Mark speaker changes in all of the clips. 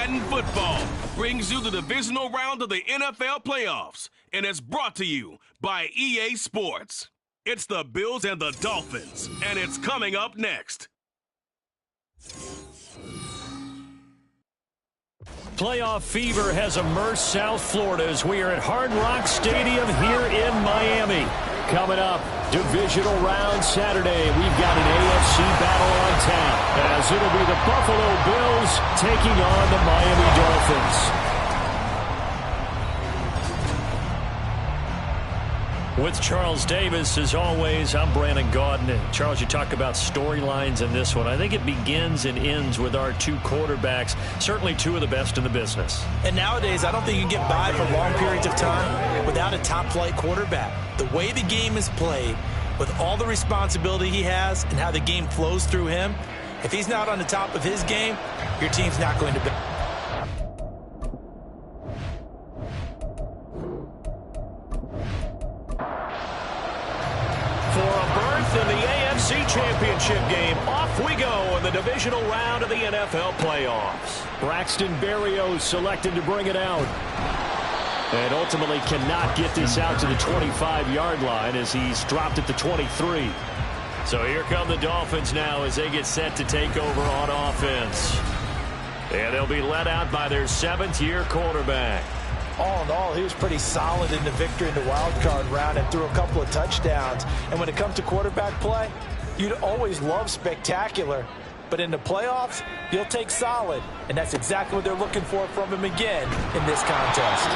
Speaker 1: Madden Football brings you the divisional round of the NFL playoffs, and it's brought to you by EA Sports. It's the Bills and the Dolphins, and it's coming up next.
Speaker 2: Playoff fever has immersed South Florida as we are at Hard Rock Stadium here in Miami. Coming up, divisional round Saturday. We've got an AFC battle on tap as it'll be the Buffalo Bills taking on the Miami Dolphins. With Charles Davis, as always, I'm Brandon Gaudin. And Charles, you talk about storylines in this one. I think it begins and ends with our two quarterbacks, certainly two of the best in the business.
Speaker 3: And nowadays, I don't think you can get by for long periods of time without a top-flight quarterback. The way the game is played, with all the responsibility he has and how the game flows through him, if he's not on the top of his game, your team's not going to be.
Speaker 2: In the AFC Championship game, off we go in the divisional round of the NFL playoffs. Braxton Berrios selected to bring it out. And ultimately cannot get this out to the 25-yard line as he's dropped at the 23. So here come the Dolphins now as they get set to take over on offense. And they'll be led out by their seventh-year quarterback.
Speaker 3: All in all, he was pretty solid in the victory in the wild card round and threw a couple of touchdowns. And when it comes to quarterback play, you'd always love spectacular. But in the playoffs, you'll take solid. And that's exactly what they're looking for from him again in this contest.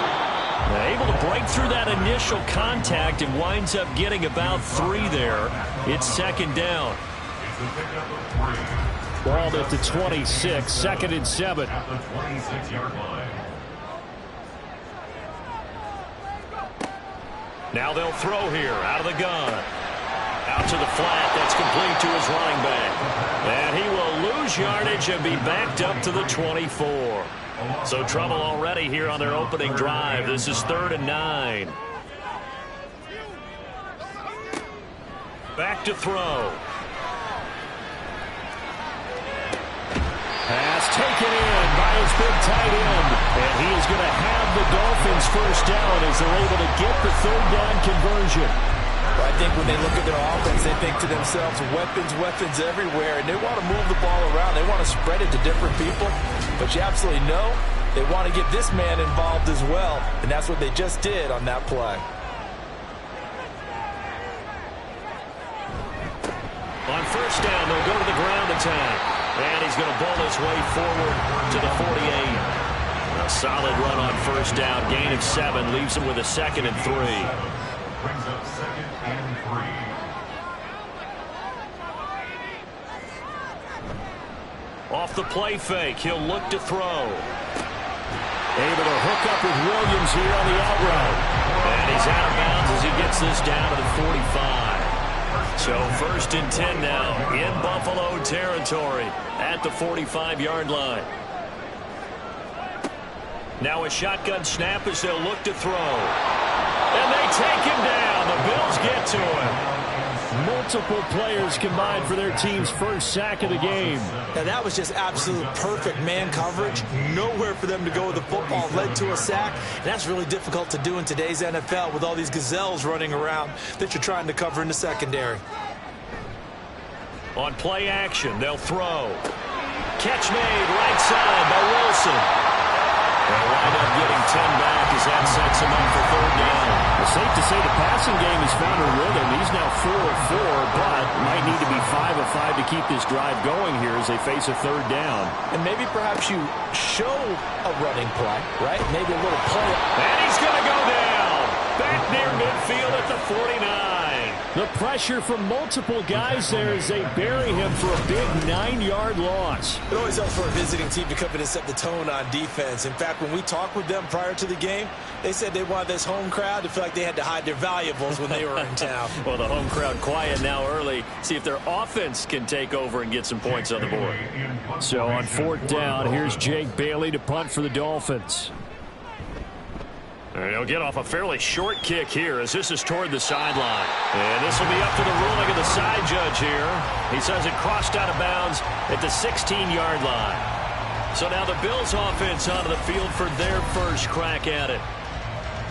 Speaker 2: Able to break through that initial contact and winds up getting about 3 there. It's second down. Ball at the 26, second and 7.
Speaker 4: At the 26-yard line.
Speaker 2: Now they'll throw here out of the gun. Out to the flat. That's complete to his running back. And he will lose yardage and be backed up to the 24. So trouble already here on their opening drive. This is 3rd and 9. Back to throw. Pass taken in by his big tight end. And he is going to have the Dolphins first down as they're able to get the 3rd down conversion.
Speaker 3: Well, I think when they look at their offense, they think to themselves, weapons everywhere. And they want to move the ball around. They want to spread it to different people. But you absolutely know they want to get this man involved as well. And that's what they just did on that play.
Speaker 2: On first down, they'll go to the ground attack. And he's going to bowl his way forward to the 48. A solid run on first down. Gain of 7 leaves him with a 2nd and 3.
Speaker 4: Brings up 2nd and 3.
Speaker 2: Off the play fake, he'll look to throw. Able to hook up with Williams here on the out route. And he's out of bounds as he gets this down to the 45. So 1st and 10 now in Buffalo territory at the 45-yard line. Now a shotgun snap as they'll look to throw. And they take him down. The Bills get to him. Multiple players combined for their team's first sack of the game.
Speaker 3: Now that was just absolute perfect man coverage. Nowhere for them to go with the football. Led to a sack. And that's really difficult to do in today's NFL with all these gazelles running around that you're trying to cover in the secondary.
Speaker 2: On play action, they'll throw. Catch made right side by Wilson. They'll wind up getting 10 back as that sets him up for 3rd down. It's safe to say the passing game has found a rhythm. He's now 4 of 4, but might need to be 5 of 5 to keep this drive going here as they face a 3rd down.
Speaker 3: And maybe perhaps you show a running play, right? Maybe a little play.
Speaker 2: And he's going to go down. Back near midfield at the 49. The pressure from multiple guys there as they bury him for a big 9-yard loss.
Speaker 3: It always helps for a visiting team to come in and set the tone on defense. In fact, when we talked with them prior to the game, they said they wanted this home crowd to feel like they had to hide their valuables when they were in town.
Speaker 2: Well, the home crowd quiet now early. See if their offense can take over and get some points on the board. So on 4th down, here's Jake Bailey to punt for the Dolphins. And he'll get off a fairly short kick here as this is toward the sideline. And this will be up to the ruling of the side judge here. He says it crossed out of bounds at the 16-yard line. So now the Bills offense onto the field for their first crack at it.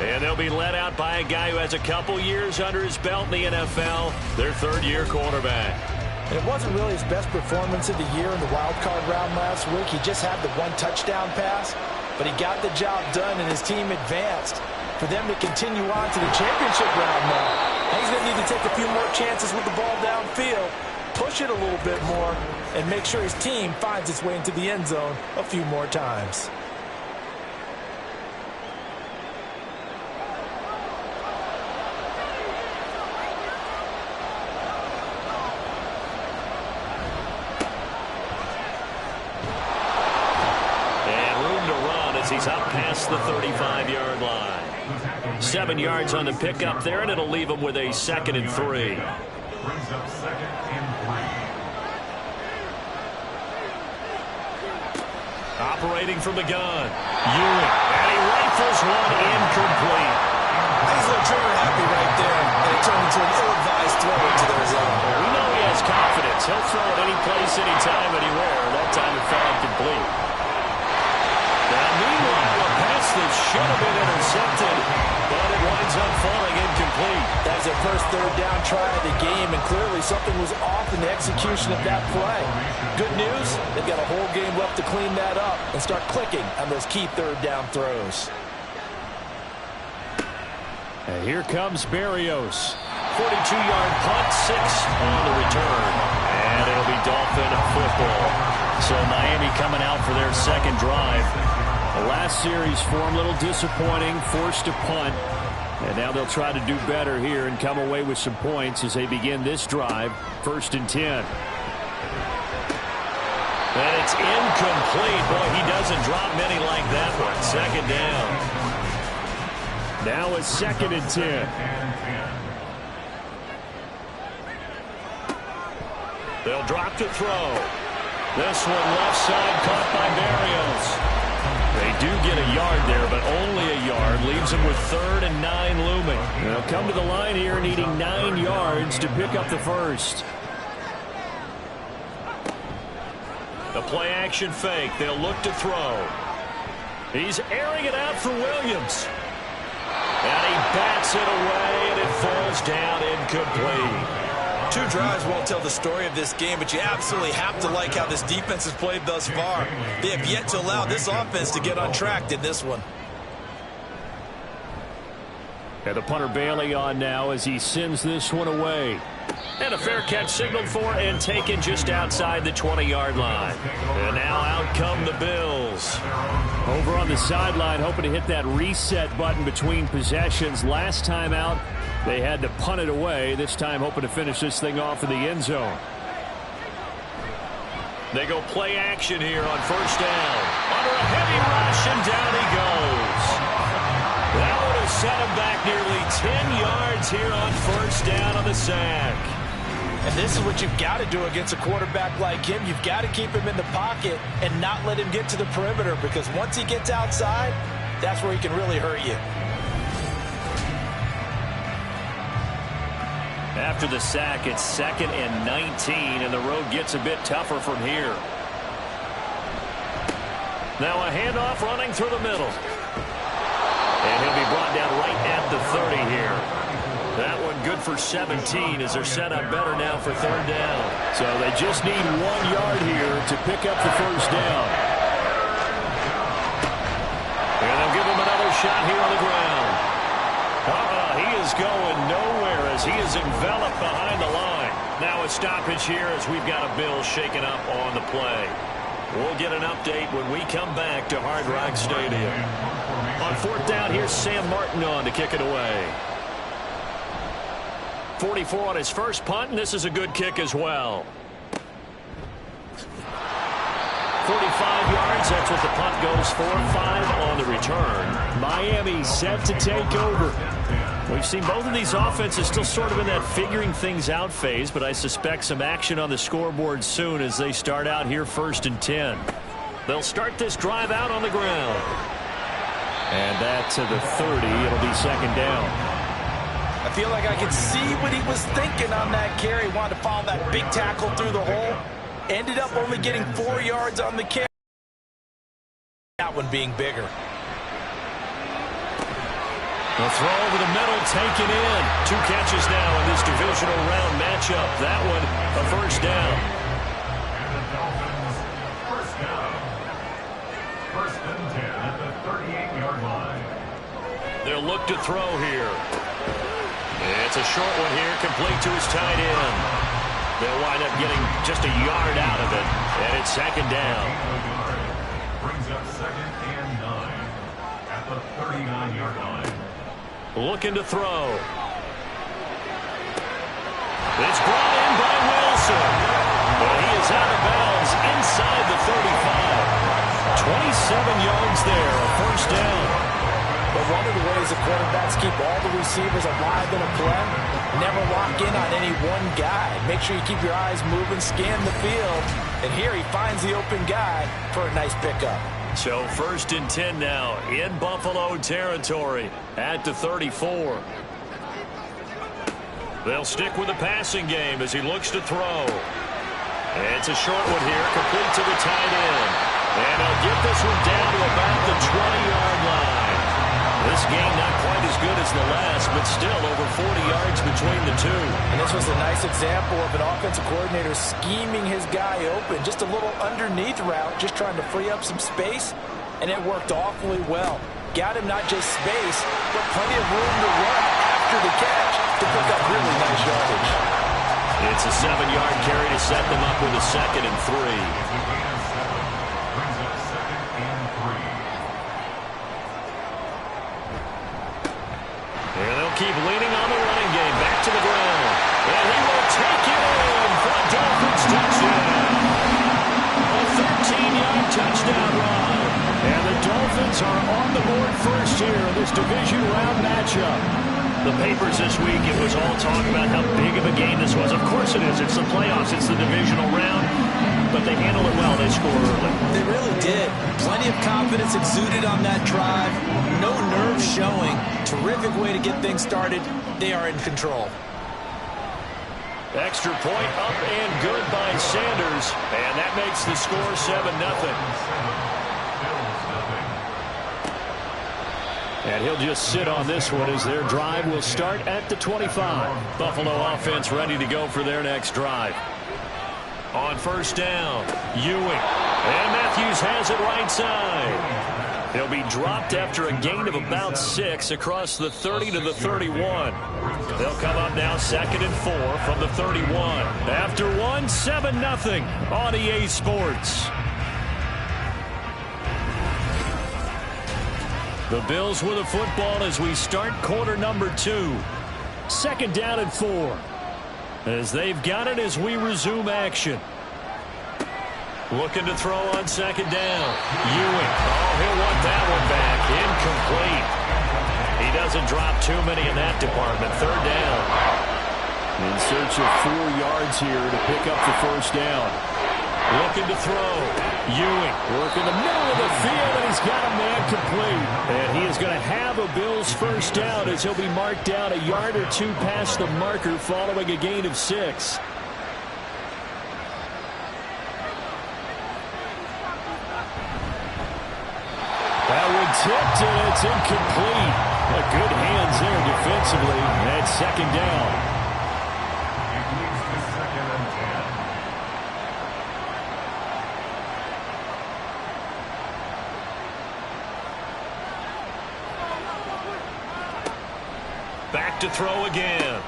Speaker 2: And they'll be led out by a guy who has a couple years under his belt in the NFL, their third-year quarterback.
Speaker 3: And it wasn't really his best performance of the year in the wild card round last week. He just had the one touchdown pass, but he got the job done and his team advanced. For them to continue on to the championship round now, he's going to need to take a few more chances with the ball downfield, push it a little bit more, and make sure his team finds its way into the end zone a few more times.
Speaker 2: He's up past the 35-yard line. 7 yards on the pickup there, and it'll leave him with a 2nd and 3.
Speaker 4: Brings up 2nd and 3.
Speaker 2: Operating from the gun. Ewing. And he rifles one incomplete.
Speaker 3: He's a little trigger happy right there, and it turned into an ill-advised throw into their zone.
Speaker 2: We know he has confidence. He'll throw it any place, anytime, anywhere. That time it fell incomplete. Now, meanwhile, a pass that should have been intercepted, but it winds up falling incomplete.
Speaker 3: That was their first third down try of the game, and clearly something was off in the execution of that play. Good news, they've got a whole game left to clean that up and start clicking on those key third down throws.
Speaker 2: And here comes Berrios. 42-yard punt, 6 on the return. And it'll be Dolphin football. So Miami coming out for their second drive. The last series for them, a little disappointing, forced to punt. And now they'll try to do better here and come away with some points as they begin this drive, 1st and 10. And it's incomplete. Boy, he doesn't drop many like that one. 2nd down. Now it's 2nd and 10. They'll drop to throw. This one left side caught by Berrios. They do get a yard there, but only a yard. Leaves them with 3rd and 9 looming. They'll come to the line here needing 9 yards to pick up the first. The play action fake. They'll look to throw. He's airing it out for Williams. And he bats it away, and it falls down incomplete.
Speaker 3: 2 drives won't tell the story of this game, but you absolutely have to like how this defense has played thus far. They have yet to allow this offense to get untracked in this one.
Speaker 2: And the punter Bailey on now as he sends this one away. And a fair catch signaled for and taken just outside the 20-yard line. And now out come the Bills. Over on the sideline, hoping to hit that reset button between possessions. Last time out, they had to punt it away. This time hoping to finish this thing off in the end zone. They go play action here on 1st down. Under a heavy rush, and down he goes. That would have set him back nearly 10 yards here on 1st down on the sack.
Speaker 3: And this is what you've got to do against a quarterback like him. You've got to keep him in the pocket and not let him get to the perimeter, because once he gets outside, that's where he can really hurt you.
Speaker 2: After the sack, it's 2nd and 19, and the road gets a bit tougher from here. Now a handoff running through the middle. And he'll be brought down right at the 30 here. That one good for 17 as they're set up better now for 3rd down. So they just need 1 yard here to pick up the 1st down. And they'll give him another shot here on the ground. He is going nowhere as he is enveloped behind the line. Now a stoppage here as we've got a Bill shaken up on the play. We'll get an update when we come back to Hard Rock Stadium. On 4th down, here's Sam Martin on to kick it away. 44 on his first punt, and this is a good kick as well. 45 yards, that's what the punt goes for. 5 on the return. Miami set to take over. We've seen both of these offenses still sort of in that figuring things out phase, but I suspect some action on the scoreboard soon as they start out here 1st and 10. They'll start this drive out on the ground. And that to the 30. It'll be 2nd down.
Speaker 3: I feel like I can see what he was thinking on that carry. Wanted to follow that big tackle through the hole. Ended up only getting 4 yards on the carry. one being bigger.
Speaker 2: The throw over the middle, taken in. 2 catches now in this divisional round matchup. That one, a first down.
Speaker 4: And the Dolphins, first down. First and 10 at the 38-yard line.
Speaker 2: They'll look to throw here. It's a short one here, complete to his tight end. They'll wind up getting just a yard out of it, and it's second down.
Speaker 4: Brings up second and 9 at the 39-yard line.
Speaker 2: Looking to throw. It's brought in by Wilson. But he is out of bounds inside the 35. 27 yards there, a first down.
Speaker 3: But one of the ways the quarterbacks keep all the receivers alive in a play, never lock in on any one guy. Make sure you keep your eyes moving, scan the field. And here he finds the open guy for a nice pickup.
Speaker 2: So first and 10 now in Buffalo territory at the 34. They'll stick with the passing game as he looks to throw. It's a short one here, complete to the tight end. And he'll get this one down to about the 20-yard line. This game not quite as good as the last, but still over 40 yards between the two.
Speaker 3: And this was a nice example of an offensive coordinator scheming his guy open. Just a little underneath route, just trying to free up some space, and it worked awfully well. Got him not just space, but plenty of room to run after the catch to pick up really nice yardage.
Speaker 2: It's a 7-yard carry to set them up with a second and 3.
Speaker 4: Brings up second and 3.
Speaker 2: And they'll keep leaning on the running game. Back to the ground. And he will take it in for a Dolphins touchdown. A 13-yard touchdown run. And the Dolphins are on the board first here in this division round matchup. The papers this week, it was all talk about how big of a game this was. Of course it is. It's the playoffs. It's the divisional round. But they handled it well. They scored early.
Speaker 5: They really did. Plenty of confidence exuded on that drive. No nerves showing. Terrific way to get things started. They are in control.
Speaker 2: Extra point up and good by Sanders. And that makes the score 7-0. And he'll just sit on this one as their drive will start at the 25. Buffalo offense ready to go for their next drive. On first down, Ewing. And Matthews has it right side. He'll be dropped after a gain of about 6 across the 30 to the 31. They'll come up now second and 4 from the 31. After 1, 7-0 on EA Sports. The Bills with a football as we start quarter number 2. Second down and 4. As they've got it as we resume action. Looking to throw on second down. Ewing. Oh, he'll want that one back. Incomplete. He doesn't drop too many in that department. Third down. In search of 4 yards here to pick up the first down. Looking to throw. Ewing working the middle of the field, and he's got a man complete. And he is going to have a Bills first down as he'll be marked down a yard or 2 past the marker following a gain of 6. That one tipped, and it's incomplete. Good hands there defensively. And second down. Back to throw again.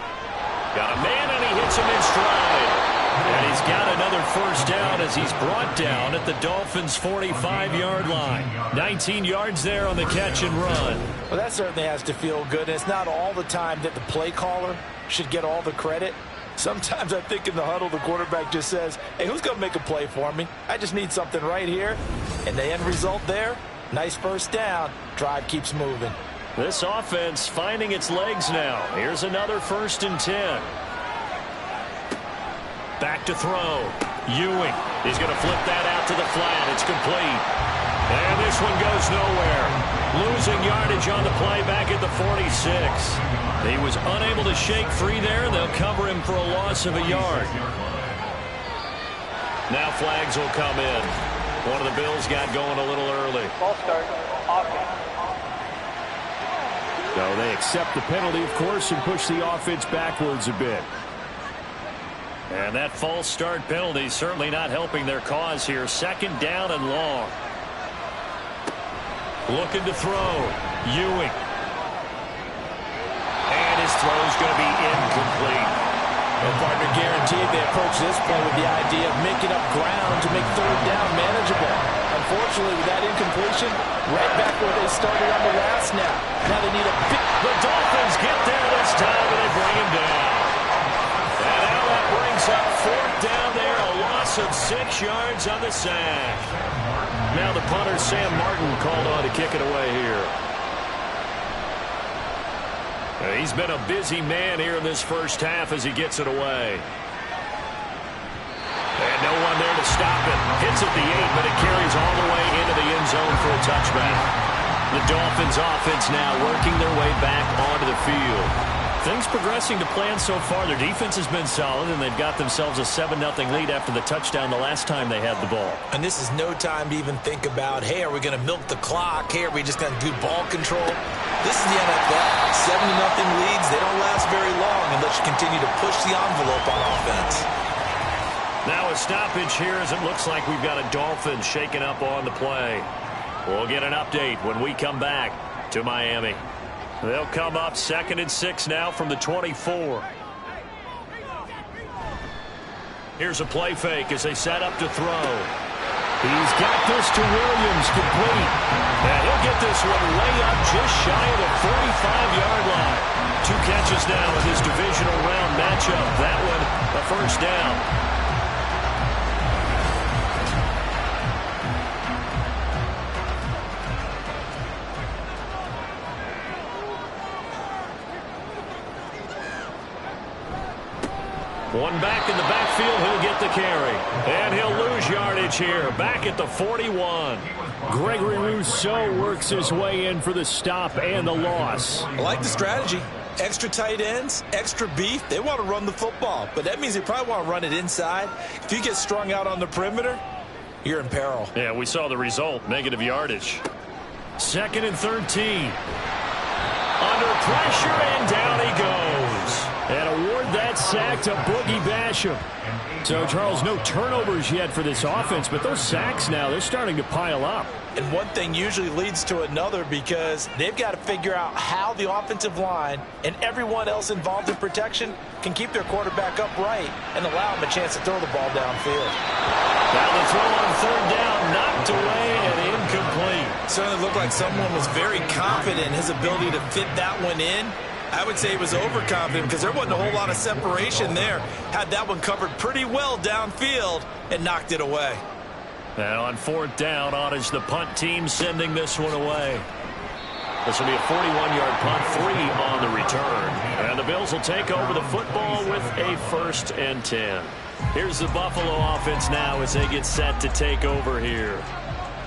Speaker 2: Got a man, and he hits him in stride. And he's got another first down as he's brought down at the Dolphins' 45-yard line. 19 yards there on the catch and run.
Speaker 3: Well, that certainly has to feel good. And it's not all the time that the play caller should get all the credit. Sometimes I think in the huddle, the quarterback just says, hey, who's going to make a play for me? I just need something right here. And the end result there, nice first down. Drive keeps moving.
Speaker 2: This offense finding its legs now. Here's another first and 10. Back to throw. Ewing. He's going to flip that out to the flat. It's complete. And this one goes nowhere. Losing yardage on the play back at the 46. He was unable to shake free there. They'll cover him for a loss of a yard. Now flags will come in. One of the Bills got going a little early.
Speaker 6: Ball start, offense.
Speaker 2: So they accept the penalty, of course, and push the offense backwards a bit. And that false start penalty certainly not helping their cause here. Second down and long. Looking to throw. Ewing. And his throw is going to be incomplete.
Speaker 3: And partner guaranteed they approach this play with the idea of making up ground to make third down manageable. Unfortunately, with that incompletion, right back where they started on the last snap. Now they need a big...
Speaker 2: The Dolphins get there this time, and they bring him down. And now that brings up fourth down there, a loss of 6 yards on the sack. Now the punter, Sam Martin, called on to kick it away here. He's been a busy man here in this first half as he gets it away. And no one there to stop it. Hits at the 8, but it carries all the way into the end zone for a touchback. The Dolphins offense now working their way back onto the field. Things progressing to plan so far. Their defense has been solid, and they've got themselves a 7-0 lead after the touchdown the last time they had the ball.
Speaker 3: And this is no time to even think about, hey, are we going to milk the clock? Hey, are we just going to do ball control? This is the NFL. 7-0 leads, they don't last very long unless you continue to push the envelope on offense.
Speaker 2: Now a stoppage here as it looks like we've got a Dolphin shaking up on the play. We'll get an update when we come back to Miami. They'll come up 2nd and 6 now from the 24. Here's a play fake as they set up to throw. He's got this to Williams, complete. And he'll get this one way up just shy of the 45-yard line. 2 catches now in this divisional round matchup. That one a first down. One back in the backfield, he'll get the carry. And he'll lose yardage here, back at the 41. Gregory Rousseau works his way in for the stop and the loss.
Speaker 3: I like the strategy. Extra tight ends, extra beef. They want to run the football, but that means they probably want to run it inside. If you get strung out on the perimeter, you're in peril.
Speaker 2: Yeah, we saw the result, negative yardage. 2nd and 13. Under pressure, and down he goes. And award that sack to Boogie Basham. So, Charles, no turnovers yet for this offense, but those sacks now, they're starting to pile up.
Speaker 3: And one thing usually leads to another because they've got to figure out how the offensive line and everyone else involved in protection can keep their quarterback upright and allow him a chance to throw the ball downfield.
Speaker 2: Now the throw on third down, knocked away and incomplete.
Speaker 3: Certainly looked like someone was very confident in his ability to fit that one in. I would say he was overconfident because there wasn't a whole lot of separation there. Had that one covered pretty well downfield and knocked it away.
Speaker 2: And on fourth down, on is the punt team sending this one away. This will be a 41-yard punt, 3 on the return. And the Bills will take over the football with a 1st and 10. Here's the Buffalo offense now as they get set to take over here.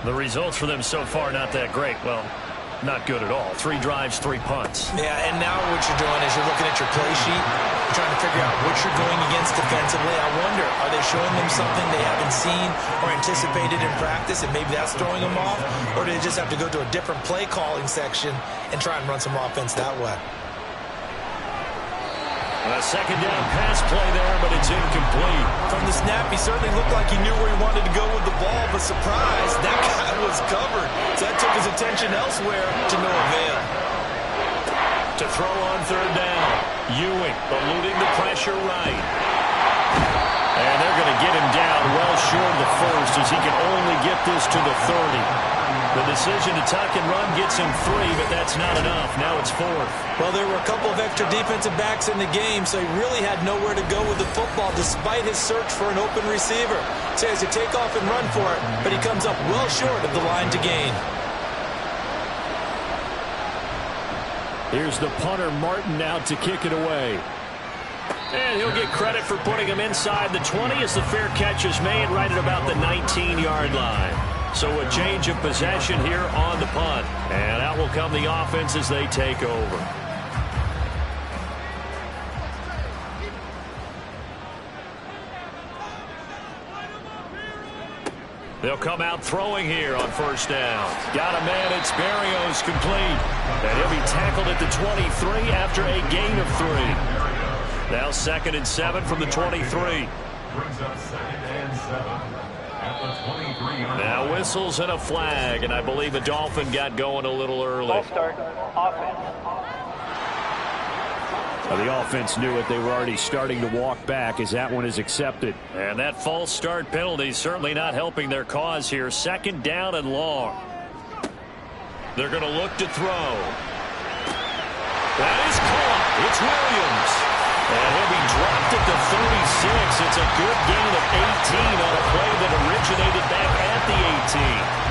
Speaker 2: The results for them so far not that great. Well, not good at all. 3 drives, 3 punts.
Speaker 3: Yeah, and now what you're doing is you're looking at your play sheet, trying to figure out what you're going against defensively. I wonder, are they showing them something they haven't seen or anticipated in practice, and maybe that's throwing them off? Or do they just have to go to a different play calling section and try and run some offense that way?
Speaker 2: A second down pass play there, but it's incomplete.
Speaker 3: From the snap, he certainly looked like he knew where he wanted to go with the ball, but surprise, that guy was covered. So that took his attention elsewhere to no avail.
Speaker 2: To throw on third down, Ewing eluding the pressure right. And they're going to get him down well short of the first as he can only get this to the 30. The decision to tuck and run gets him 3, but that's not enough. Now it's 4th.
Speaker 3: Well, there were a couple of extra defensive backs in the game, so he really had nowhere to go with the football despite his search for an open receiver. So he has to take off and run for it, but he comes up well short of the line to gain.
Speaker 2: Here's the punter, Martin, out to kick it away. And he'll get credit for putting him inside the 20 as the fair catch is made right at about the 19-yard line. So a change of possession here on the punt. And out will come the offense as they take over. They'll come out throwing here on first down. Got a man. It's Berrios complete. And he'll be tackled at the 23 after a gain of 3. Now 2nd and 7 from the 23.
Speaker 4: Brings up 2nd and 7 at the 23-yard line.
Speaker 2: Now whistles and a flag, and I believe a Dolphin got going a little early.
Speaker 6: Ball start, offense.
Speaker 2: The offense knew it. They were already starting to walk back as that one is accepted. And that false start penalty certainly not helping their cause here. 2nd down and long. They're going to look to throw. That is caught. It's Williams. And he'll be dropped at the 36. It's a good gain of 18 on a play that originated back at the 18.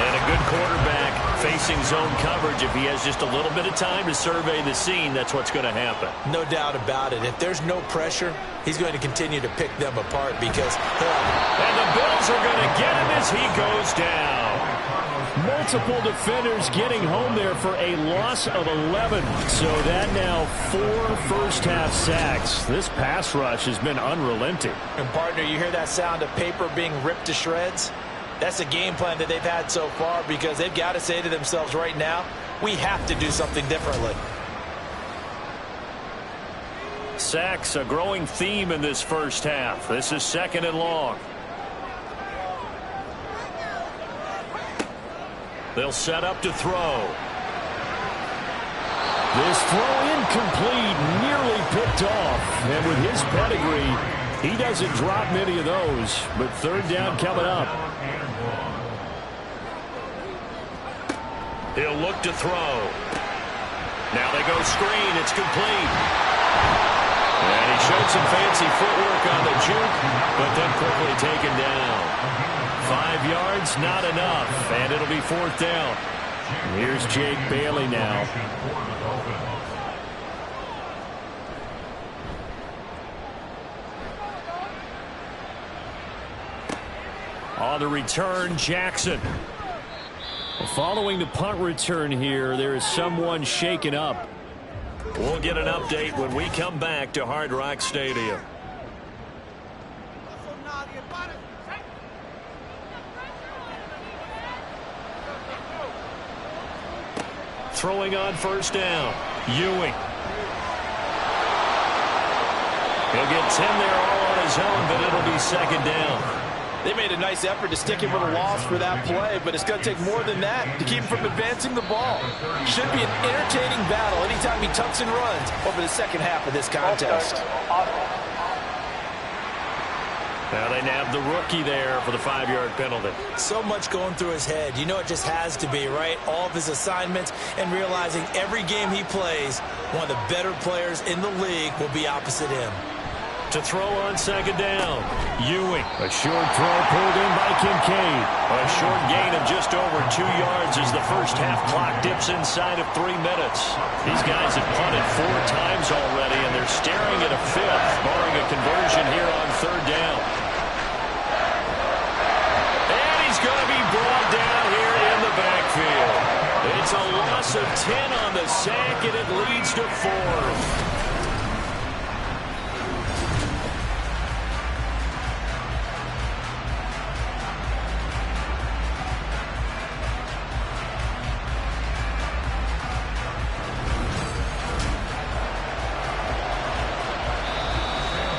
Speaker 2: And a good quarterback facing zone coverage. If he has just a little bit of time to survey the scene, that's what's going to happen.
Speaker 3: No doubt about it. If there's no pressure, he's going to continue to pick them apart because
Speaker 2: and the Bills are going to get him as he goes down. Multiple defenders getting home there for a loss of 11. So that now 4 first-half sacks. This pass rush has been unrelenting.
Speaker 3: And, partner, you hear that sound of paper being ripped to shreds? That's a game plan that they've had so far because they've got to say to themselves right now, we have to do something differently.
Speaker 2: Sacks, a growing theme in this first half. This is 2nd and long. They'll set up to throw. This throw incomplete, nearly picked off. And with his pedigree, he doesn't drop many of those. But 3rd down coming up. He'll look to throw. Now they go screen. It's complete. And he showed some fancy footwork on the juke, but then quickly taken down. 5 yards, not enough, and it'll be 4th down. Here's Jake Bailey now. On the return, Jackson. Following the punt return here, there is someone shaken up. We'll get an update when we come back to Hard Rock Stadium. Throwing on first down, Ewing. He'll get 10 there all on his own, but it'll be 2nd down.
Speaker 3: They made a nice effort to stick him with a loss for that play, but it's going to take more than that to keep him from advancing the ball. Should be an entertaining battle anytime he tucks and runs over the 2nd half of this contest.
Speaker 2: Now they nabbed the rookie there for the 5-yard penalty.
Speaker 3: So much going through his head. You know it just has to be, right? All of his assignments and realizing every game he plays, one of the better players in the league will be opposite him.
Speaker 2: To throw on 2nd down, Ewing. A short throw pulled in by Kincaid. A short gain of just over 2 yards as the first half clock dips inside of 3 minutes. These guys have punted 4 times already, and they're staring at a 5th, barring a conversion here on 3rd down. And he's going to be brought down here in the backfield. It's a loss of 10 on the sack, and it leads to 4.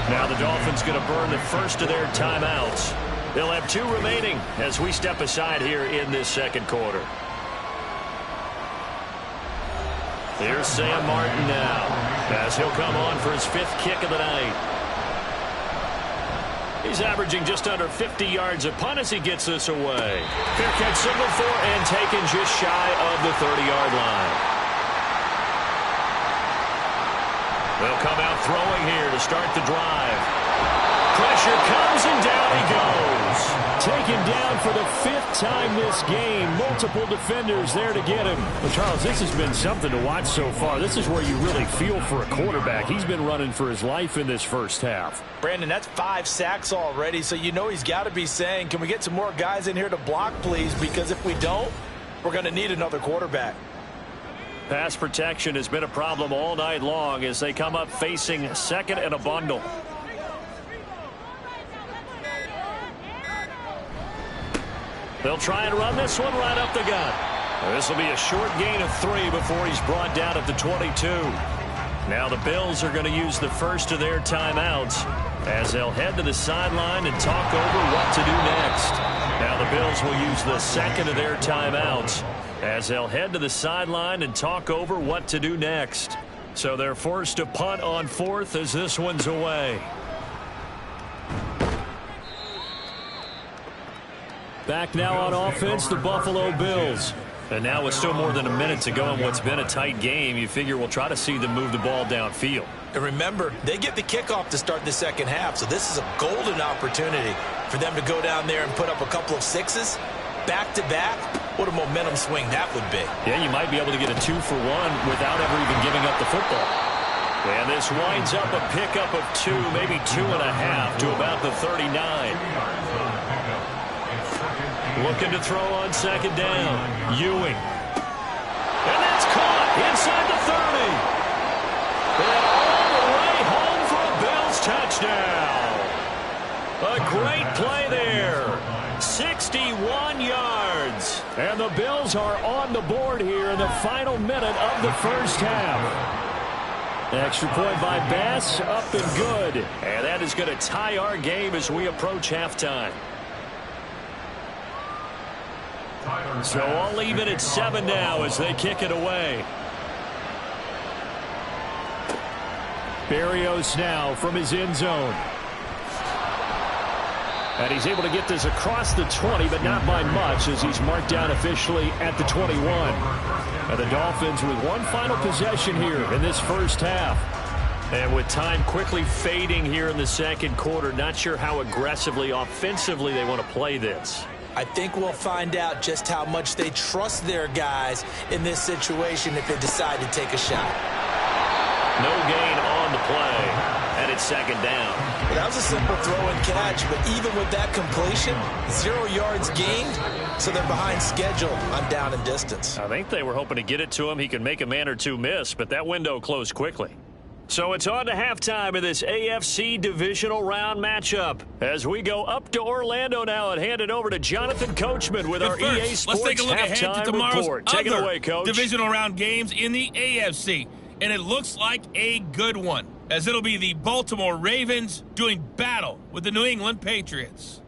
Speaker 2: Now the Dolphins going to burn the first of their timeouts. They'll have 2 remaining as we step aside here in this 2nd quarter. Here's Sam Martin now as he'll come on for his 5th kick of the night. He's averaging just under 50 yards a punt as he gets this away. Fair catch signal for and taken just shy of the 30-yard line. They'll come out throwing here to start the drive. Pressure comes and down he goes. Taken down for the 5th time this game. Multiple defenders there to get him. Well, Charles, this has been something to watch so far. This is where you really feel for a quarterback. He's been running for his life in this first half.
Speaker 3: Brandon, that's 5 sacks already, so you know he's got to be saying, can we get some more guys in here to block, please? Because if we don't, we're going to need another quarterback.
Speaker 2: Pass protection has been a problem all night long as they come up facing 2nd and a bundle. They'll try and run this one right up the gut. This will be a short gain of 3 before he's brought down at the 22. Now the Bills are going to use the first of their timeouts as they'll head to the sideline and talk over what to do next. Now the Bills will use the second of their timeouts as they'll head to the sideline and talk over what to do next. So they're forced to punt on 4th as this one's away. Back now on offense, the Buffalo Bills. And now with still more than a minute to go in what's been a tight game, you figure we'll try to see them move the ball downfield.
Speaker 3: And remember, they get the kickoff to start the second half, so this is a golden opportunity for them to go down there and put up a couple of 6s back-to-back. What a momentum swing that would be.
Speaker 2: Yeah, you might be able to get a 2-for-1 without ever even giving up the football. And this winds up a pickup of 2, maybe 2.5 to about the 39. Looking to throw on second down. Ewing. And that's caught inside the 30. And all the way home for a Bills touchdown. A great play there. 61 yards. And the Bills are on the board here in the final minute of the first half. Extra point by Bass, up and good. And that is going to tie our game as we approach halftime. So I'll leave it at 7 now as they kick it away. Berrios now from his end zone. And he's able to get this across the 20, but not by much as he's marked down officially at the 21. And the Dolphins with one final possession here in this first half. And with time quickly fading here in the second quarter, not sure how aggressively, offensively they want to play this.
Speaker 3: I think we'll find out just how much they trust their guys in this situation if they decide to take a shot.
Speaker 2: No gain on the play, and it's second down.
Speaker 3: Well, that was a simple throw and catch, but even with that completion, 0 yards gained, so they're behind schedule on down and distance.
Speaker 2: I think they were hoping to get it to him. He could make a man or two miss, but that window closed quickly. So it's on to halftime of this AFC Divisional Round matchup. As we go up to Orlando now and hand it over to Jonathan Coachman with our EA Sports
Speaker 6: let's take a look ahead to tomorrow's
Speaker 2: report. Take it away, Coach.
Speaker 6: Divisional Round games in the AFC. And it looks like a good one, as it'll be the Baltimore Ravens doing battle with the New England Patriots.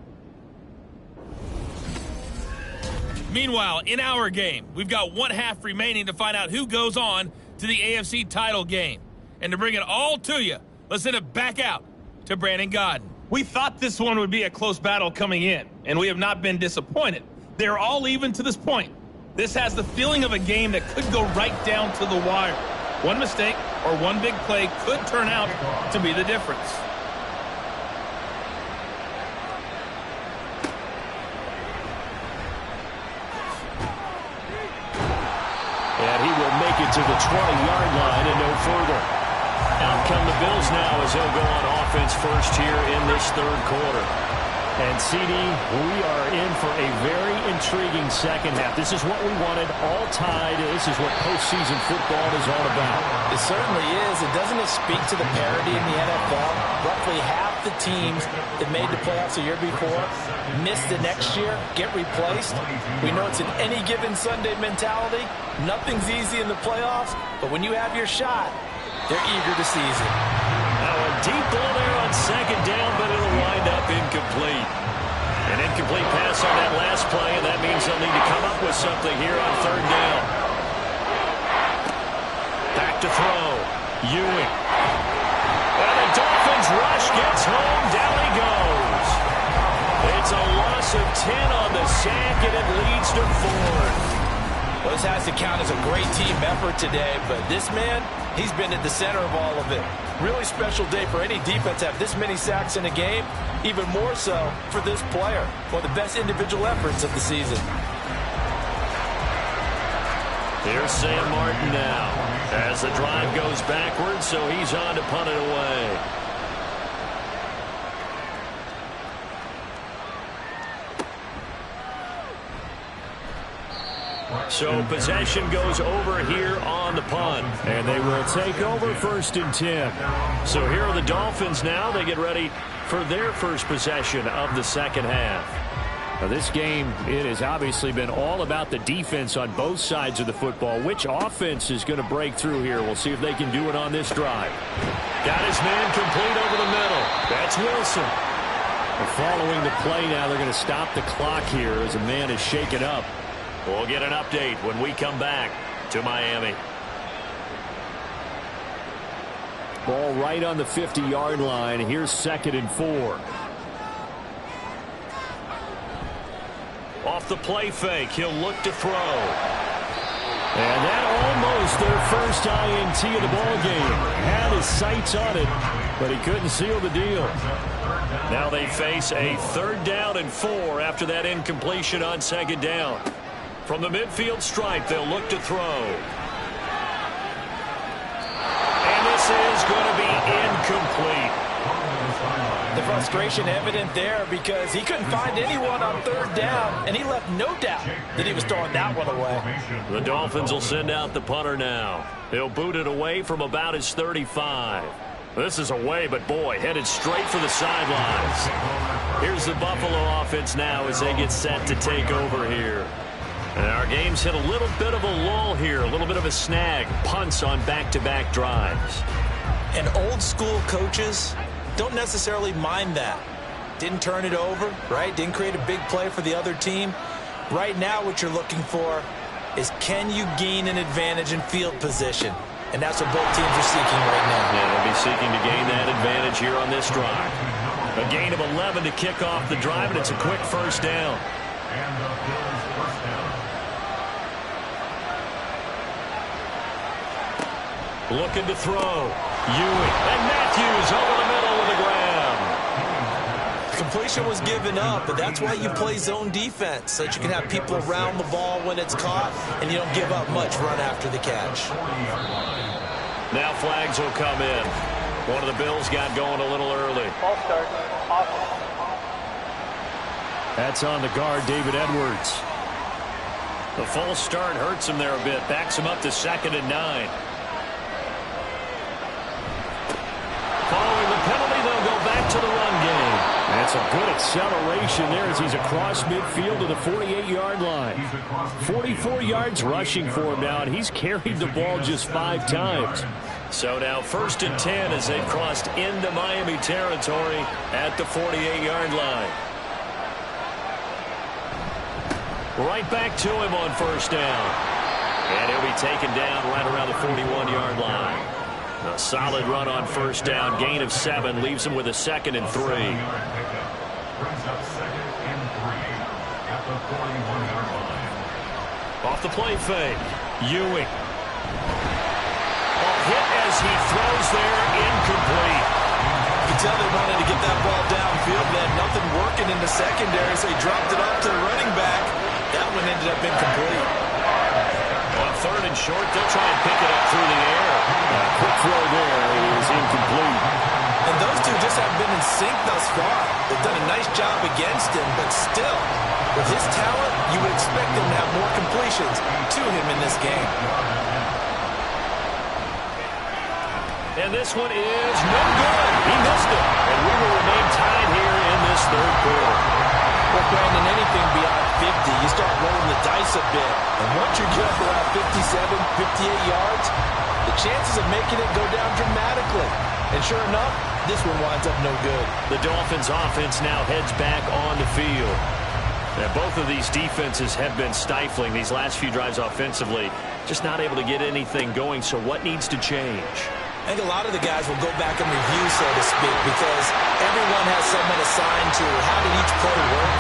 Speaker 6: Meanwhile, in our game, we've got 1 half remaining to find out who goes on to the AFC title game. And to bring it all to you, let's send it back out to Brandon Godden.
Speaker 7: We thought this one would be a close battle coming in, and we have not been disappointed. They're all even to this point. This has the feeling of a game that could go right down to the wire. One mistake or one big play could turn out to be the difference.
Speaker 2: And he will make it to the 20-yard line and no further. Out come the Bills now as they'll go on offense first here in this third quarter. And, CD, we are in for a very intriguing second half. This is what we wanted, all tied. This is what postseason football is all about.
Speaker 3: It certainly is. And doesn't it speak to the parity in the NFL? Roughly half the teams that made the playoffs the year before miss the next year, get replaced. We know it's an any given Sunday mentality. Nothing's easy in the playoffs, but when you have your shot, they're eager to seize it.
Speaker 2: Now a deep ball there on second down, but it'll wind up incomplete. An incomplete pass on that last play, and that means they'll need to come up with something here on third down. Back to throw. Ewing. And the Dolphins rush gets home. Down he goes. It's a loss of 10 on the sack, and it leads to 4.
Speaker 3: Well, this has to count as a great team effort today, but this man, he's been at the center of all of it. Really special day for any defense to have this many sacks in a game, even more so for this player. One of the best individual efforts of the season.
Speaker 2: Here's Sam Martin now as the drive goes backwards, so he's on to punt it away. So possession goes over here on the punt. And they will take over 1st and 10. So here are the Dolphins now. They get ready for their first possession of the second half. Now, this game, it has obviously been all about the defense on both sides of the football. Which offense is going to break through here? We'll see if they can do it on this drive. Got his man complete over the middle. That's Wilson. And following the play now, they're going to stop the clock here as a man is shaken up. We'll get an update when we come back to Miami. Ball right on the 50-yard line. Here's 2nd and 4. Off the play fake, he'll look to throw. And that almost their first INT of the ball game. Had his sights on it, but he couldn't seal the deal. Now they face a 3rd down and 4 after that incompletion on 2nd down. From the midfield stripe, they'll look to throw. And this is going to be incomplete.
Speaker 3: The frustration evident there because he couldn't find anyone on 3rd down, and he left no doubt that he was throwing that one away.
Speaker 2: The Dolphins will send out the punter now. He'll boot it away from about his 35. This is away, but boy, headed straight for the sidelines. Here's the Buffalo offense now as they get set to take over here. And our game's hit a little bit of a lull here, a little bit of a snag. Punts on back-to-back drives.
Speaker 3: And old-school coaches don't necessarily mind that. Didn't turn it over, right? Didn't create a big play for the other team. Right now what you're looking for is can you gain an advantage in field position? And that's what both teams are seeking right now.
Speaker 2: Yeah, they'll be seeking to gain that advantage here on this drive. A gain of 11 to kick off the drive, and it's a quick 1st down.
Speaker 4: And the Bills' 1st down.
Speaker 2: Looking to throw. Ewing. And Matthews over the middle of the ground.
Speaker 3: Completion was given up, but that's why you play zone defense, so that you can have people around the ball when it's caught, and you don't give up much run after the catch.
Speaker 2: Now flags will come in. One of the Bills got going a little early.
Speaker 8: False start. Awesome.
Speaker 2: That's on the guard, David Edwards. The false start hurts him there a bit. Backs him up to 2nd and 9. Following the penalty, they'll go back to the run game. That's a good acceleration there as he's across midfield to the 48-yard line. 44 yards rushing for him now, and he's carried the ball just 5 times. So now 1st and 10 as they've crossed into Miami territory at the 48-yard line. Right back to him on 1st down. And he'll be taken down right around the 41-yard line. A solid run on 1st down. Gain of 7 leaves him with a 2nd and 3.
Speaker 4: Brings up 2nd and 3 at the 41-yard line.
Speaker 2: Off the play fake. Ewing. A hit as he throws there, incomplete.
Speaker 3: You can tell they wanted to get that ball downfield. They had nothing working in the secondary, so he dropped it off to the running back. That one ended up incomplete.
Speaker 2: On 3rd and short, they'll try and pick it up through the air. Quick throw there is incomplete.
Speaker 3: And those two just haven't been in sync thus far. They've done a nice job against him, but still, with his talent, you would expect him to have more completions to him in this game.
Speaker 2: And this one is no good. He missed it. And we will remain tied here in this 3rd quarter.
Speaker 3: Well, Brandon, anything beyond 50, you start rolling the dice a bit. And once you get up around 57, 58 yards, the chances of making it go down dramatically. And sure enough, this one winds up no good.
Speaker 2: The Dolphins offense now heads back on the field. Now, both of these defenses have been stifling these last few drives offensively. Just not able to get anything going, so what needs to change?
Speaker 3: I think a lot of the guys will go back and review, so to speak, because everyone has someone assigned to how did each play work.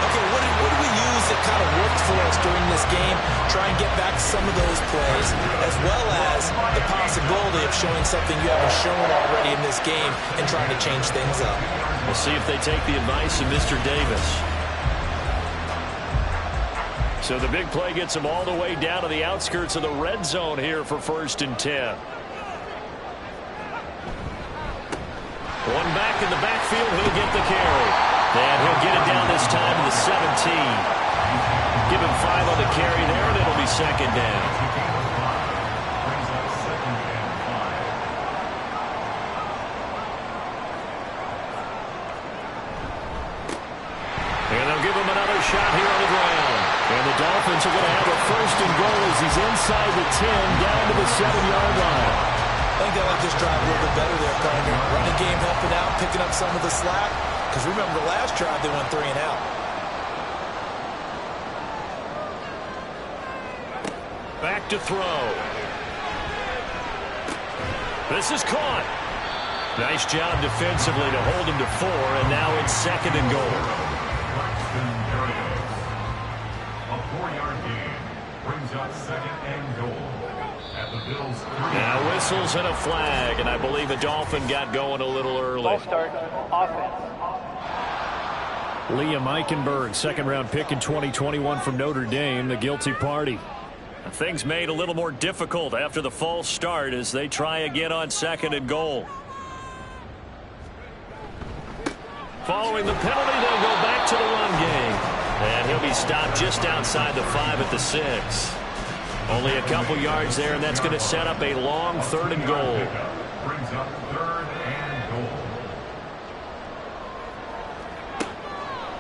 Speaker 3: Okay, what did we use that kind of worked for us during this game? Try and get back to some of those plays, as well as the possibility of showing something you haven't shown already in this game and trying to change things up.
Speaker 2: We'll see if they take the advice of Mr. Davis. So the big play gets them all the way down to the outskirts of the red zone here for 1st and 10. One back in the backfield, he'll get the carry. And he'll get it down this time to the 17. Give him 5 on the carry there, and it'll be 2nd down. And they'll give him another shot here on the ground. And the Dolphins are going to have a first and goal as he's inside the 10, down to the 7-yard line.
Speaker 3: I think they like this drive a little bit better there, partner. Running game helping out, picking up some of the slack. Because remember, the last drive they went 3 and out.
Speaker 2: Back to throw. This is caught. Nice job defensively to hold him to 4, and now it's 2nd and goal.
Speaker 4: A 4-yard gain brings up 2nd and goal at the Bills' 3.
Speaker 2: Now whistles and a flag, and I believe a Dolphin got going a little early.
Speaker 8: Ball start, offense.
Speaker 2: Liam Eichenberg, 2nd-round pick in 2021 from Notre Dame, the guilty party. Things made a little more difficult after the false start as they try again on 2nd and goal. Following the penalty, they'll go back to the run game. And he'll be stopped just outside the 5 at the 6. Only a couple yards there, and that's going to set up a long 3rd and goal.
Speaker 4: Brings up 3rd and goal.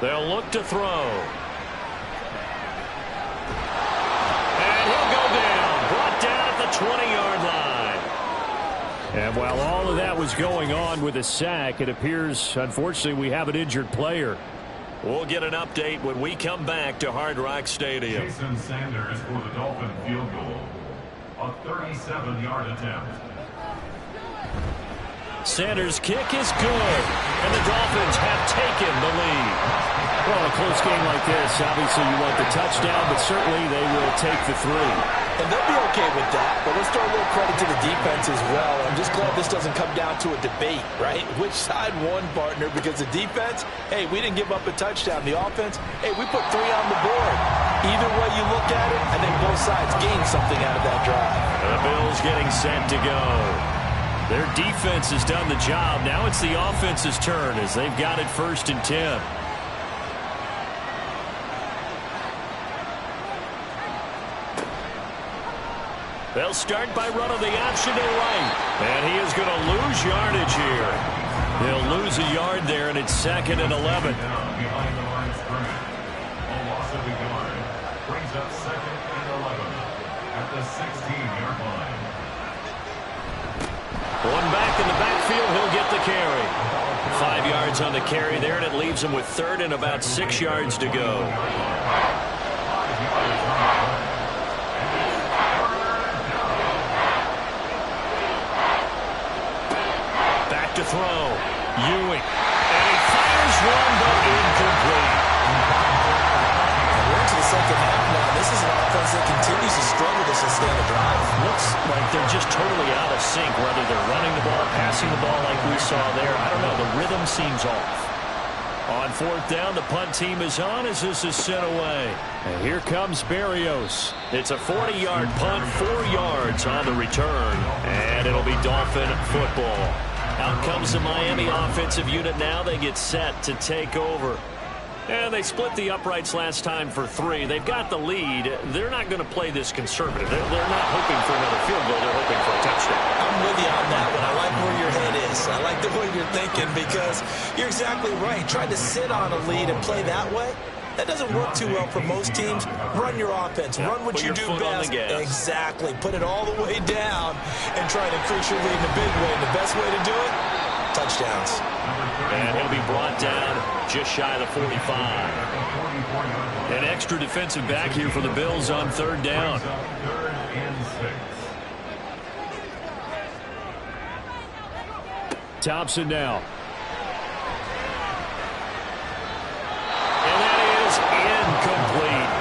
Speaker 2: They'll look to throw. And he'll go down. Brought down at the 20-yard line. And while all of that was going on with a sack, it appears, unfortunately, we have an injured player. We'll get an update when we come back to Hard Rock Stadium.
Speaker 4: Jason Sanders for the Dolphin field goal. A 37-yard attempt.
Speaker 2: Sanders' kick is good, and the Dolphins have taken the lead. Well, a close game like this, obviously you want the touchdown, but certainly they will take the 3.
Speaker 3: And they'll be okay with that, but let's throw a little credit to the defense as well. I'm just glad this doesn't come down to a debate, right? Which side won, partner? Because the defense, hey, we didn't give up a touchdown. The offense, hey, we put 3 on the board. Either way you look at it, I think both sides gained something out of that drive.
Speaker 2: And the Bills getting set to go. Their defense has done the job. Now it's the offense's turn as they've got it 1st and 10. They'll start by running the option to right. And he is going to lose yardage here. They'll lose a yard there, and it's 2nd and 11.
Speaker 4: Behind the line of scrimmage. A loss of a yard brings up 2nd and 11 at the 16-yard line.
Speaker 2: One back in the backfield, he'll get the carry. 5 yards on the carry there, and it leaves him with 3rd and about 6 yards to go. Back to throw. Ewing. And he fires one, but incomplete.
Speaker 3: We're into the second half now. This is an offense that continues to struggle to sustain a drive.
Speaker 2: Looks like they're just totally out of sync, whether they're running the ball, passing the ball like we saw there. I don't know. The rhythm seems off. On 4th down, the punt team is on as this is sent away. And here comes Berrios. It's a 40-yard punt, 4 yards on the return. And it'll be Dolphin football. Out comes the Miami offensive unit now. They get set to take over. And they split the uprights last time for 3. They've got the lead. They're not going to play this conservative. They're not hoping for another field goal. They're hoping for a touchdown.
Speaker 3: I'm with you on that one. I like where your head is. I like the way you're thinking because you're exactly right. Trying to sit on a lead and play that way, that doesn't work too well for most teams. Run your offense. Run what you do best. Exactly. Put it all the way down and try to increase your lead in a big way. And the best way to do it, touchdowns.
Speaker 2: And he'll be brought down just shy of the 45. An extra defensive back here for the Bills on 3rd down.
Speaker 4: 3rd and 6.
Speaker 2: Thompson now. And that is incomplete.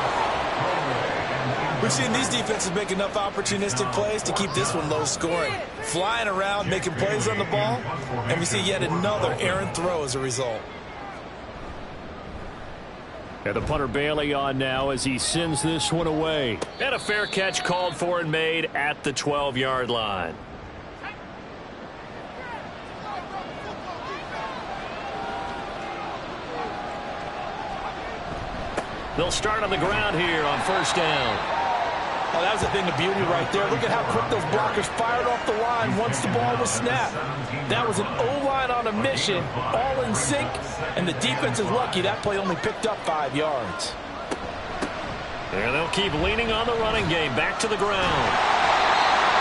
Speaker 3: We've seen these defenses make enough opportunistic plays to keep this one low scoring. Flying around, making plays on the ball, and we see yet another errant throw as a result.
Speaker 2: And the punter Bailey on now as he sends this one away. And a fair catch called for and made at the 12-yard line. They'll start on the ground here on 1st down.
Speaker 3: Oh, that was a thing of beauty right there. Look at how quick those blockers fired off the line once the ball was snapped. That was an O-line on a mission, all in sync, and the defense is lucky that play only picked up 5 yards.
Speaker 2: And they'll keep leaning on the running game. Back to the ground.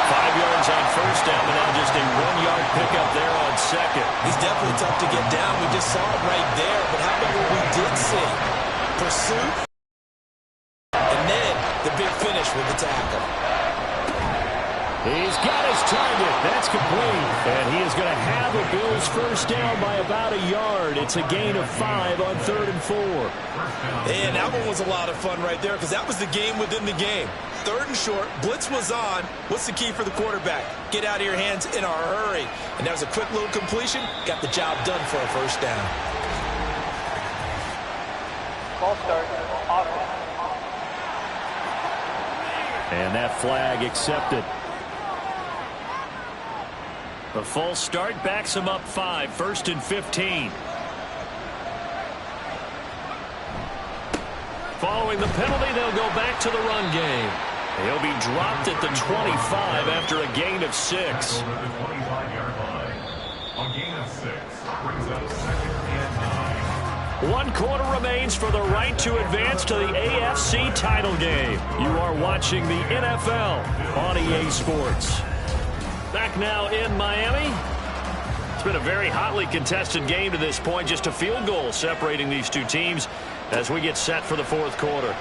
Speaker 2: 5 yards on first down, but now just a 1-yard pickup there on second.
Speaker 5: He's definitely tough to get down. We just saw it right there. But how about what we did see? Pursuit. And then the big finish with the tackle.
Speaker 2: He's got his target. That's complete. And he is going to have the Bills first down by about a yard. It's a gain of 5 on 3rd and 4.
Speaker 5: And that one was a lot of fun right there because that was the game within the game. 3rd and short, blitz was on. What's the key for the quarterback? Get out of your hands in a hurry. And that was a quick little completion. Got the job done for a first down.
Speaker 8: Ball start. Offense.
Speaker 2: And that flag accepted. The false start backs him up 5. 1st and 15. Following the penalty, they'll go back to the run game. He'll be dropped at the 25 after a gain of 6.
Speaker 4: A gain of 6 brings up 2nd and 9.
Speaker 2: 1 quarter remains for the right to advance to the AFC title game. You are watching the NFL on EA Sports. Back now in Miami. It's been a very hotly contested game to this point. Just a field goal separating these two teams as we get set for the 4th quarter.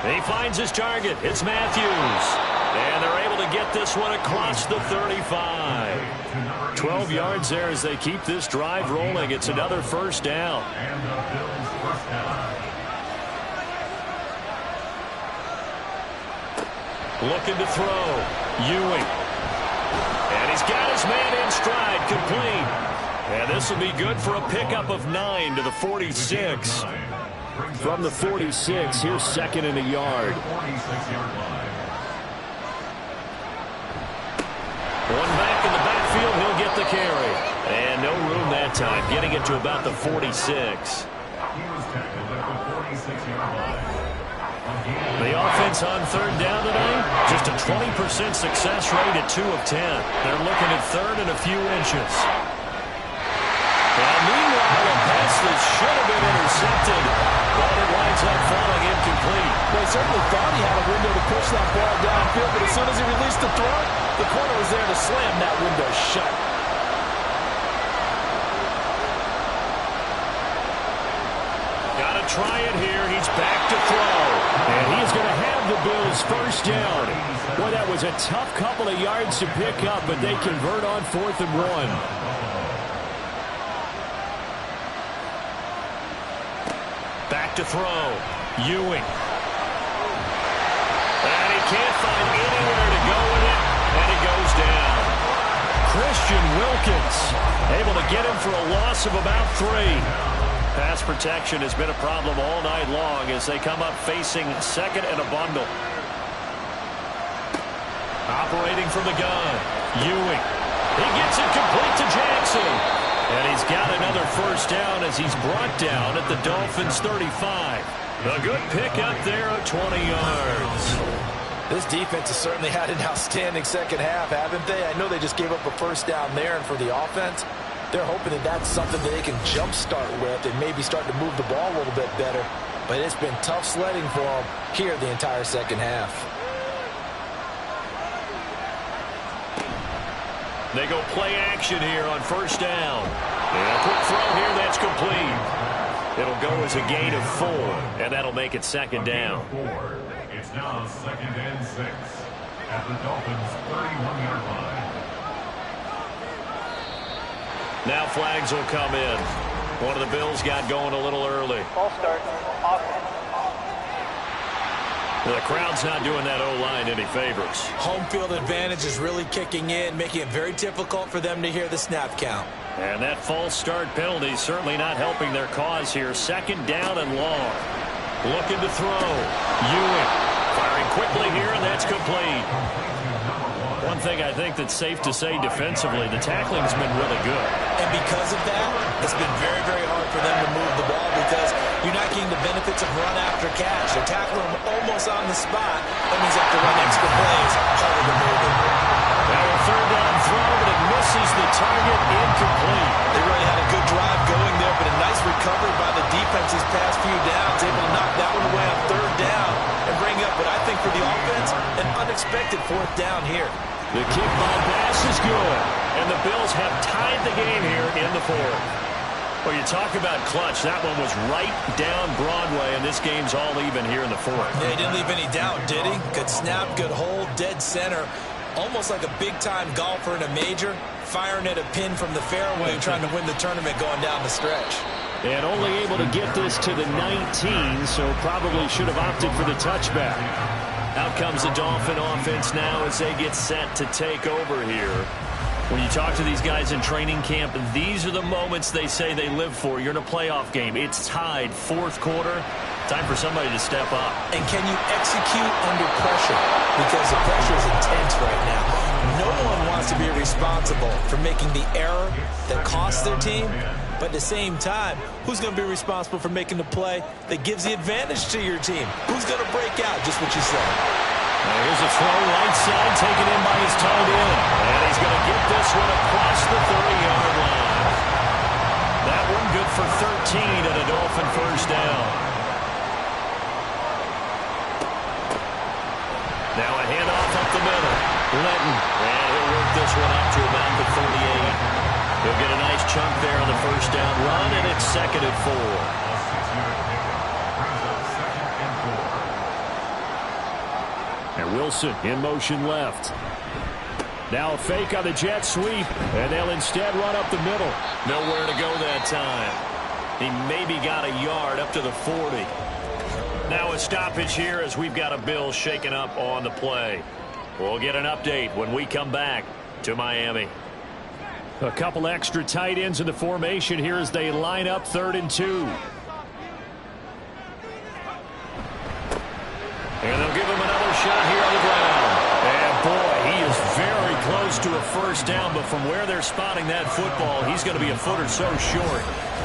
Speaker 2: He finds his target. It's Matthews. And they're able to get this one across the 35. 12 yards there as they keep this drive rolling. It's another first down.
Speaker 4: And the Bills first down.
Speaker 2: Looking to throw. Ewing. And he's got his man in stride, complete. And this will be good for a pickup of 9 to the 46. From the 46, here's 2nd and a yard.
Speaker 4: 46-yard line.
Speaker 2: One back in the backfield, he'll get the carry. And no room that time, getting it to about the 46.
Speaker 4: He was tackled at the 46-yard line.
Speaker 2: The offense on 3rd down tonight, just a 20% success rate at 2 of 10. They're looking at 3rd and a few inches. And meanwhile, a pass that should have been intercepted, but it winds up falling incomplete.
Speaker 3: Well, he certainly thought he had a window to push that ball downfield, but as soon as he released the throw, the corner was there to slam that window shut.
Speaker 2: Got to try it here. He's back to throw. And he's going to have the Bills first down. Boy, that was a tough couple of yards to pick up, but they convert on 4th and 1. Back to throw. Ewing. And he can't find anywhere to go with it, and he goes down. Christian Wilkins able to get him for a loss of about 3. Pass protection has been a problem all night long as they come up facing 2nd and a bundle. Operating from the gun. Ewing. He gets it complete to Jackson. And he's got another first down as he's brought down at the Dolphins' 35. A good pickup there at 20 yards.
Speaker 3: This defense has certainly had an outstanding second half, haven't they? I know they just gave up a first down there, and for the offense, they're hoping that that's something that they can jumpstart with and maybe start to move the ball a little bit better. But it's been tough sledding for them here the entire second half.
Speaker 2: They go play action here on first down. And a quick throw here, that's complete. It'll go as a gain of 4, and that'll make it 2nd down.
Speaker 4: It's now 2nd and 6 at the Dolphins' 31-yard line.
Speaker 2: Now flags will come in. One of the Bills got going a little early.
Speaker 8: Ball start. Offense.
Speaker 2: The crowd's not doing that O-line any favors.
Speaker 5: Home field advantage is really kicking in, making it very difficult for them to hear the snap count.
Speaker 2: And that false start penalty certainly not helping their cause here. 2nd down and long. Looking to throw. Ewing firing quickly here, and that's complete. One thing I think that's safe to say defensively, the tackling's been really good.
Speaker 5: And because of that, it's been very, very hard for them to move the ball because you're not mimicking the benefits of run after catch. They're tackling him almost on the spot. That means they have to run extra plays, harder to move him.
Speaker 2: Now a third down throw, but it misses the target, incomplete.
Speaker 5: They really had a good drive going there, but a nice recovery by the defense these past few downs, able to knock that one away on third down and bring up what I think for the offense, an unexpected fourth down here.
Speaker 2: The kick by Bass is good, and the Bills have tied the game here in the fourth. Well, you talk about clutch. That one was right down Broadway, and this game's all even here in the fourth.
Speaker 5: Yeah, he didn't leave any doubt, did he? Good snap, good hold, dead center. Almost like a big-time golfer in a major, firing at a pin from the fairway, trying to win the tournament going down the stretch.
Speaker 2: And only able to get this to the 19, so probably should have opted for the touchback. Out comes the Dolphin offense now as they get set to take over here. When you talk to these guys in training camp, these are the moments they say they live for. You're in a playoff game. It's tied, fourth quarter. Time for somebody to step up.
Speaker 5: And can you execute under pressure? Because the pressure is intense right now. No one wants to be responsible for making the error that costs their team. But at the same time, who's going to be responsible for making the play that gives the advantage to your team? Who's going to break out? Just what you said.
Speaker 2: Now here's a throw, right side, taken in by his tight end. And he's going to get this one across the 30-yard line. That one good for 13 and a Dolphin first down. Now a handoff up the middle. Linton, and he'll work this one up to about the 38. He'll get a nice chunk there on the first down run, and it's 2nd and 4. And Wilson in motion left. Now a fake on the jet sweep, and they'll instead run up the middle. Nowhere to go that time. He maybe got a yard up to the 40. Now a stoppage here as we've got a Bill shaken up on the play. We'll get an update when we come back to Miami. A couple extra tight ends in the formation here as they line up 3rd and 2. And they'll give him another shot here on the ground. And boy, he is very close to a first down, but from where they're spotting that football, he's going to be a foot or so short.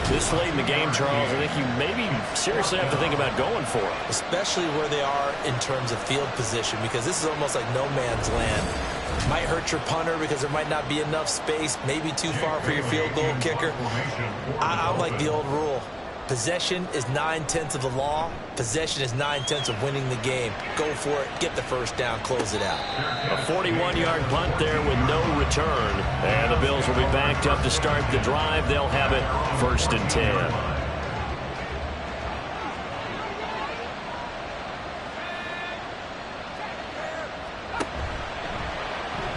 Speaker 2: This late in the game, Charles, I think you maybe seriously have to think about going for it.
Speaker 5: Especially where they are in terms of field position, because this is almost like no man's land. Might hurt your punter because there might not be enough space, maybe too far for your field goal kicker. I'm like the old rule. Possession is 9/10 of the law. Possession is 9/10 of winning the game. Go for it. Get the first down. Close it out.
Speaker 2: A 41-yard punt there with no return. And the Bills will be backed up to start the drive. They'll have it 1st and 10.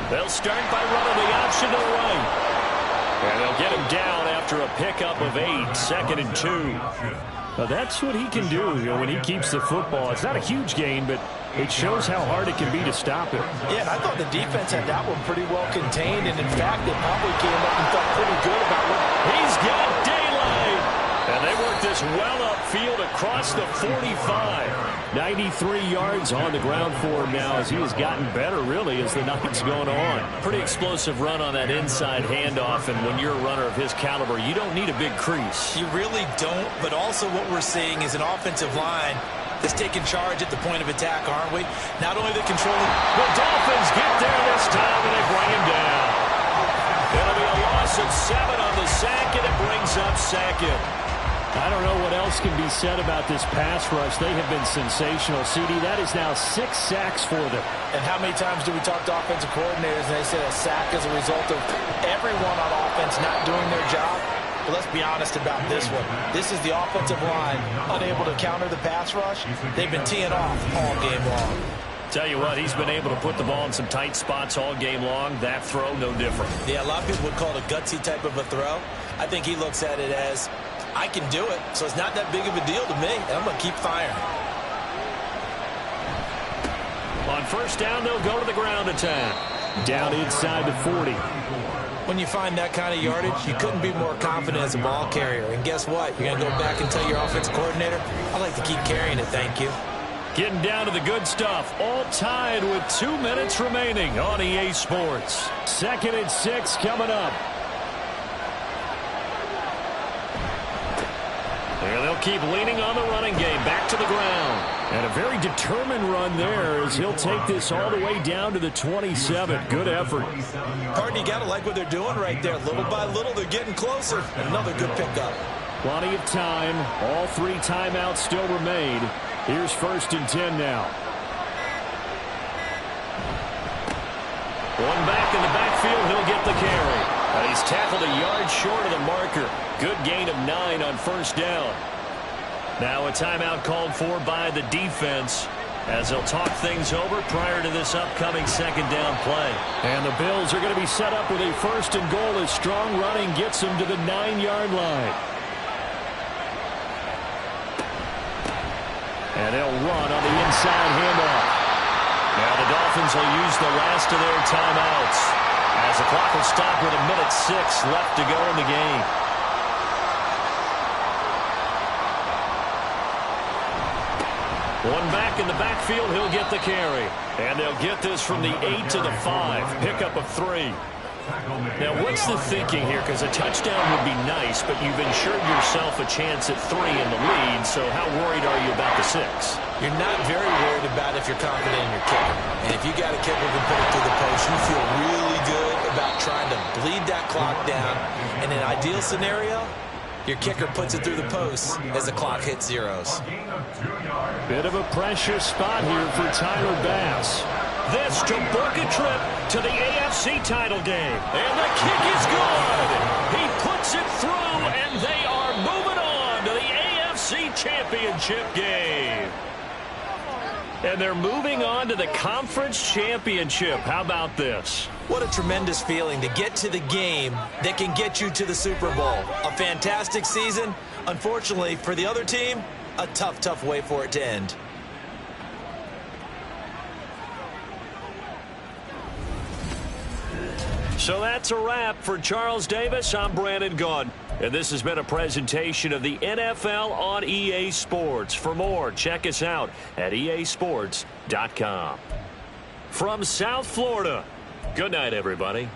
Speaker 2: They'll start by running the option to the right. And they'll get him down after a pickup of 8, 2nd and 2. Now that's what he can do, when he keeps the football. It's not a huge gain, but it shows how hard it can be to stop it.
Speaker 3: Yeah, and I thought the defense had that one pretty well contained, and in fact, they probably came up and felt pretty good about it.
Speaker 2: He's got daylight. And they work this well upfield across the 45. 93 yards on the ground for him now as he has gotten better, really, as the night's gone on. Pretty explosive run on that inside handoff, and when you're a runner of his caliber, you don't need a big crease.
Speaker 5: You really don't, but also what we're seeing is an offensive line that's taking charge at the point of attack, aren't we? Not only the controlling...
Speaker 2: The Dolphins get there this time, and they bring him down. It'll be a loss of 7 on the sack, and it brings up 2nd. I don't know what else can be said about this pass rush. They have been sensational. CD, that is now 6 sacks for them.
Speaker 3: And how many times do we talk to offensive coordinators and they say a sack is a result of everyone on offense not doing their job? But let's be honest about this one. This is the offensive line unable to counter the pass rush. They've been teeing off all game long.
Speaker 2: Tell you what, he's been able to put the ball in some tight spots all game long. That throw, no different.
Speaker 5: Yeah, a lot of people would call it a gutsy type of a throw. I think he looks at it as, I can do it, so it's not that big of a deal to me, and I'm going to keep firing.
Speaker 2: On first down, they'll go to the ground attack. Down inside the 40.
Speaker 5: When you find that kind of yardage, you couldn't be more confident as a ball carrier. And guess what? You're going to go back and tell your offensive coordinator, I'd like to keep carrying it, thank you.
Speaker 2: Getting down to the good stuff. All tied with 2 minutes remaining on EA Sports. 2nd and 6 coming up. And And they'll keep leaning on the running game. Back to the ground. And a very determined run there as he'll take this all the way down to the 27. Good effort.
Speaker 5: Pardon, you got to like what they're doing right there. Little by little, they're getting closer. Another good pickup.
Speaker 2: Plenty of time. All 3 timeouts still remain. Here's 1st and 10 now. One back in the backfield. He'll get the carry. And he's tackled a yard short of the marker. Good gain of 9 on 1st down. Now a timeout called for by the defense as they'll talk things over prior to this upcoming 2nd down play. And the Bills are going to be set up with a 1st and goal as strong running gets them to the 9-yard line. And they'll run on the inside handoff. Now the Dolphins will use the last of their timeouts as the clock will stop with 1:06 left to go in the game. One back in the backfield, he'll get the carry. And they'll get this from the 8 to the 5. Pickup of 3. Now, what's the thinking here? Because a touchdown would be nice, but you've ensured yourself a chance at 3 in the lead, so how worried are you about the 6?
Speaker 5: You're not very worried about if you're confident in your kicker. And if you got a kicker who can put it through the post, you feel really good about trying to bleed that clock down. In an ideal scenario, your kicker puts it through the post as the clock hits zeros.
Speaker 2: Bit of a pressure spot here for Tyler Bass. This to book a trip to the AFC title game. And the kick is good. He puts it through, and they are moving on to the AFC championship game. And they're moving on to the conference championship. How about this?
Speaker 5: What a tremendous feeling to get to the game that can get you to the Super Bowl. A fantastic season. Unfortunately, for the other team, a tough, tough way for it to end.
Speaker 2: So that's a wrap for Charles Davis. I'm Brandon Gaudin. And this has been a presentation of the NFL on EA Sports. For more, check us out at easports.com. From South Florida, good night, everybody.